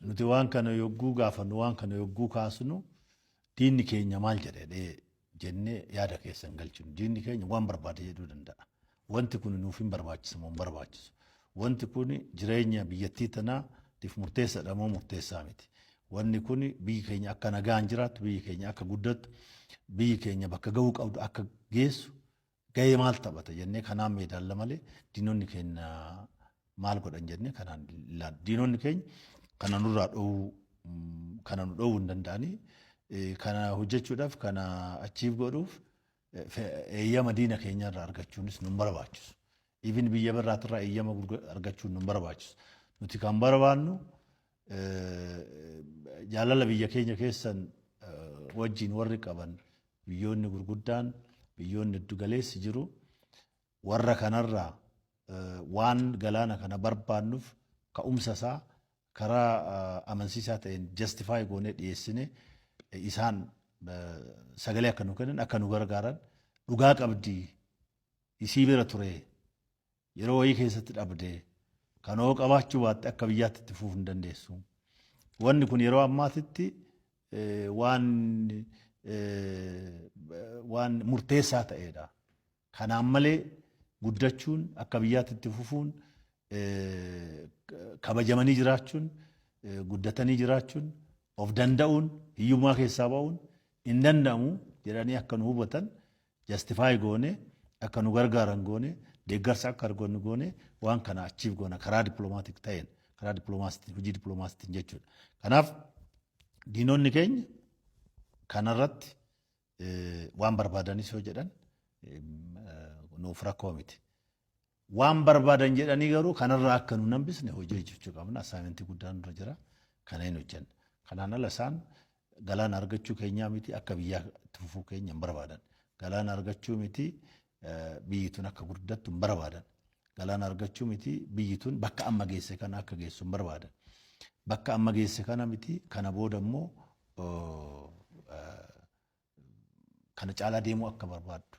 nuti waan kana yogguu gaafannu waan kana yogguu kaasnu diinni keenya maal jedhee jennee yaada keessan galchinu. Diinni keenya waan barbaade jedhuu danda'a. Wanti kun nuuf hin barbaachisu moo hin barbaachisu. Wanti kun jireenya biyyattii tanaatiif murteessaadha moo murteessaa miti. Wanni kun biyyi keenya akka nagaan jiraattu, biyyi keenya akka guddattu, biyyi keenya bakka gahuu qabdu akka geessu gahee maal taphata jennee kanaan meedaalla malee diinonni keenya maal godhan jennee kanaan ilaalla. Diinonni keenya kana nurraa kana nu dhowwuu hin danda'anii kana hojjechuudhaaf kana achiif godhuuf eeyyama diina keenyarraa argachuunis nu barbaachisu. Even biyya birraatirraa eeyyama argachuun nu barbaachisu. Nuti kan barbaannu jaalala biyya keenya keessan wajjin warri qaban biyyoonni gurguddaan biyyoonni giddu galeessi jiru warra kanarraa waan galaana kana barbaannuuf ka'umsa isaa karaa amansiisaa ta'een justify goonee dhiyeessine isaan sagalee akka nu kennan akka nu gargaaran dhugaa qabdii isii bira ture yeroo wayii keessatti dhabdee kanoo qabaachuu baatte akka biyyaatti itti fufuu hin dandeessu. Wanni kun yeroo ammaatitti waan murteessaa ta'edha. Kanaan malee guddachuun akka biyyaatti itti fufuun kabajamanii jiraachuun guddatanii jiraachuun of danda'uun hiyyummaa keessaa ba'uun hin danda'amu jedhanii akka nu hubatan justify goone akka nu gargaaran goone deeggarsa akka argannu goone waan kana achiif goona karaa dippiloomaatiik ta'een karaa dippiloomaasiitiin hojii dippiloomaasiitiin jechuudha. Kanaaf diinonni keenya kanarratti waan barbaadanis yoo jedhan nuuf rakkoo miti. Waan barbaadan jedhanii garuu kanarraa akka nu hambisne hojii hojjechuu qabna. Assaayimentii guddaan nurra jira. Kana hin hojjenna. Kanaan ala isaan galaana argachuu keenyaa miti akka biyyaa itti fufuu keenya hin barbaadan. Galaana argachuu miti biyyi tun akka guddattu hin barbaadan. Galaana argachuu miti biyyi tun bakka amma geesse kana akka geessu hin barbaadan. Bakka amma geesse kana miti kana booda immoo kana caalaa deemuu akka barbaaddu.